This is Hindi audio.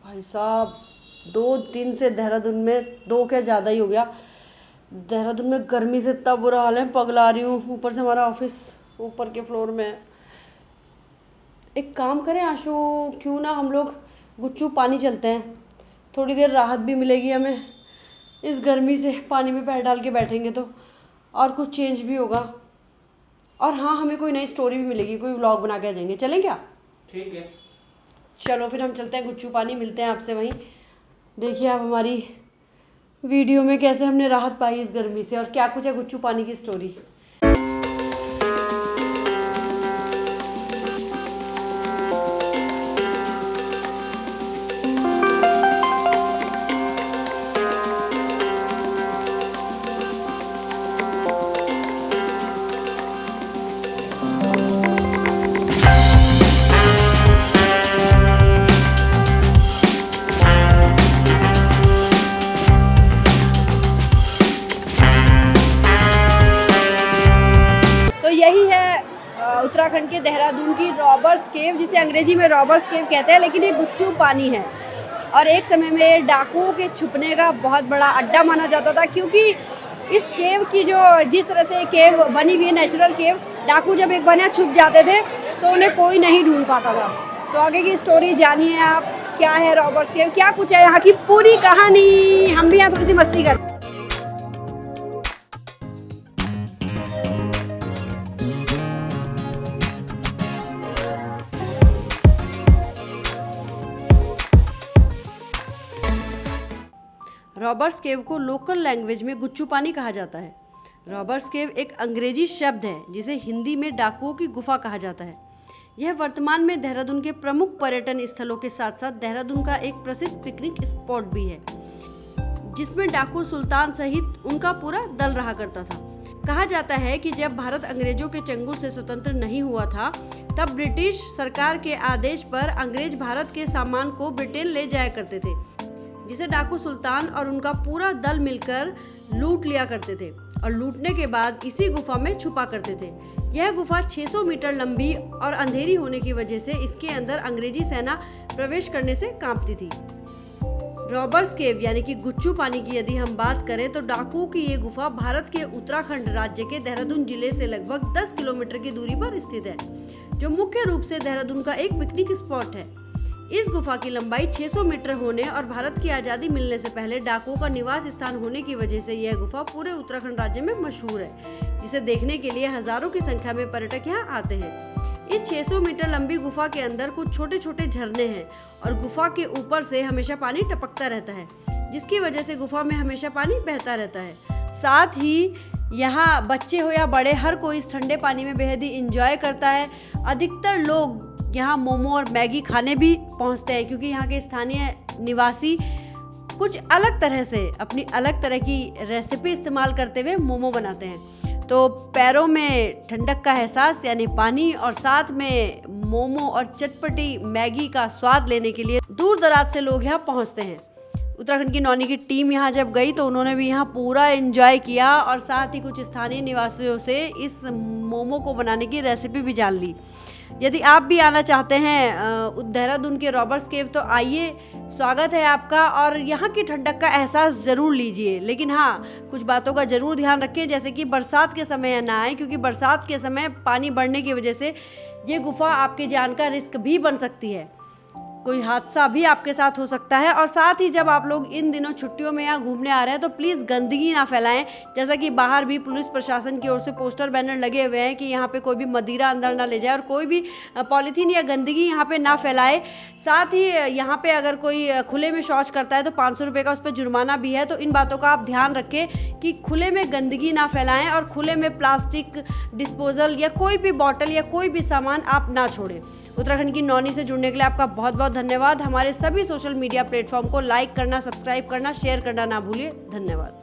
भाई साहब 2 दिन से देहरादून में, 2 क्या ज़्यादा ही हो गया। देहरादून में गर्मी से इतना बुरा हाल है, पगला रही हूँ। ऊपर से हमारा ऑफिस ऊपर के फ्लोर में है। एक काम करें आशु, क्यों ना हम लोग गुच्चू पानी चलते हैं, थोड़ी देर राहत भी मिलेगी हमें इस गर्मी से। पानी में पैर डाल के बैठेंगे तो और कुछ चेंज भी होगा। और हाँ, हमें कोई नई स्टोरी भी मिलेगी, कोई व्लॉग बना के आ जाएंगे। चलें क्या? ठीक है, चलो फिर हम चलते हैं गुच्चू पानी, मिलते हैं आपसे वहीं। देखिए आप हमारी वीडियो में कैसे हमने राहत पाई इस गर्मी से, और क्या कुछ है गुच्चू पानी की स्टोरी। तो यही है उत्तराखंड के देहरादून की रॉबर्स केव, जिसे अंग्रेजी में रॉबर्स केव कहते हैं, लेकिन ये गुच्चू पानी है। और एक समय में डाकुओं के छुपने का बहुत बड़ा अड्डा माना जाता था, क्योंकि इस केव की जिस तरह से केव बनी हुई है, नेचुरल केव, डाकू जब एक बार यहाँ छुप जाते थे तो उन्हें कोई नहीं ढूंढ पाता था। तो आगे की स्टोरी जानिए आप, क्या है रॉबर्स केव, क्या कुछ है यहाँ की पूरी कहानी। हम भी यहाँ थोड़ी सी मस्ती करते हैं। रॉबर्स केव को लोकल लैंग्वेज में गुच्चू पानी कहा जाता है। रॉबर्स केव एक अंग्रेजी शब्द है जिसे हिंदी में डाकुओं की गुफा कहा जाता है। यह वर्तमान में देहरादून के प्रमुख पर्यटन स्थलों के साथ साथ देहरादून का एक प्रसिद्ध पिकनिक स्पॉट भी है, जिसमें डाकू सुल्तान सहित उनका पूरा दल रहा करता था। कहा जाता है कि जब भारत अंग्रेजों के चंगुल से स्वतंत्र नहीं हुआ था, तब ब्रिटिश सरकार के आदेश पर अंग्रेज भारत के सामान को ब्रिटेन ले जाया करते थे, जिसे डाकू सुल्तान और उनका पूरा दल मिलकर लूट लिया करते थे और लूटने के बाद इसी गुफा में छुपा करते थे। यह गुफा 600 मीटर लंबी और अंधेरी होने की वजह से इसके अंदर अंग्रेजी सेना प्रवेश करने से कांपती थी। रॉबर्स केव यानी कि गुच्चू पानी की यदि हम बात करें तो डाकुओं की ये गुफा भारत के उत्तराखंड राज्य के देहरादून जिले से लगभग 10 किलोमीटर की दूरी पर स्थित है, जो मुख्य रूप से देहरादून का एक पिकनिक स्पॉट है। इस गुफा की लंबाई 600 मीटर होने और भारत की आज़ादी मिलने से पहले डाकुओं का निवास स्थान होने की वजह से यह गुफा पूरे उत्तराखंड राज्य में मशहूर है, जिसे देखने के लिए हजारों की संख्या में पर्यटक यहाँ आते हैं। इस 600 मीटर लंबी गुफा के अंदर कुछ छोटे छोटे झरने हैं और गुफा के ऊपर से हमेशा पानी टपकता रहता है, जिसकी वजह से गुफा में हमेशा पानी बहता रहता है। साथ ही यहाँ बच्चे हो या बड़े, हर कोई इस ठंडे पानी में बेहद ही इंजॉय करता है। अधिकतर लोग यहाँ मोमो और मैगी खाने भी पहुँचते हैं, क्योंकि यहाँ के स्थानीय निवासी कुछ अलग तरह से अपनी अलग तरह की रेसिपी इस्तेमाल करते हुए मोमो बनाते हैं। तो पैरों में ठंडक का एहसास यानी पानी, और साथ में मोमो और चटपटी मैगी का स्वाद लेने के लिए दूर दराज से लोग यहाँ पहुँचते हैं। उत्तराखंड की नौनी की टीम यहाँ जब गई तो उन्होंने भी यहाँ पूरा एंजॉय किया और साथ ही कुछ स्थानीय निवासियों से इस मोमो को बनाने की रेसिपी भी जान ली। यदि आप भी आना चाहते हैं देहरादून के रॉबर्स केव तो आइए, स्वागत है आपका, और यहाँ की ठंडक का एहसास ज़रूर लीजिए। लेकिन हाँ, कुछ बातों का ज़रूर ध्यान रखें, जैसे कि बरसात के समय ना आए, क्योंकि बरसात के समय पानी बढ़ने की वजह से ये गुफा आपकी जान का रिस्क भी बन सकती है, कोई हादसा भी आपके साथ हो सकता है। और साथ ही जब आप लोग इन दिनों छुट्टियों में यहाँ घूमने आ रहे हैं तो प्लीज़ गंदगी ना फैलाएं, जैसा कि बाहर भी पुलिस प्रशासन की ओर से पोस्टर बैनर लगे हुए हैं कि यहाँ पे कोई भी मदिरा अंदर ना ले जाए और कोई भी पॉलीथीन या गंदगी यहाँ पे ना फैलाए। साथ ही यहाँ पे अगर कोई खुले में शौच करता है तो 500 रुपये का उस पर जुर्माना भी है। तो इन बातों का आप ध्यान रखें कि खुले में गंदगी ना फैलाएँ और खुले में प्लास्टिक डिस्पोजल या कोई भी बॉटल या कोई भी सामान आप ना छोड़ें। उत्तराखंड की नौनी से जुड़ने के लिए आपका बहुत बहुत धन्यवाद। हमारे सभी सोशल मीडिया प्लेटफॉर्म को लाइक करना, सब्सक्राइब करना, शेयर करना ना भूलिए। धन्यवाद।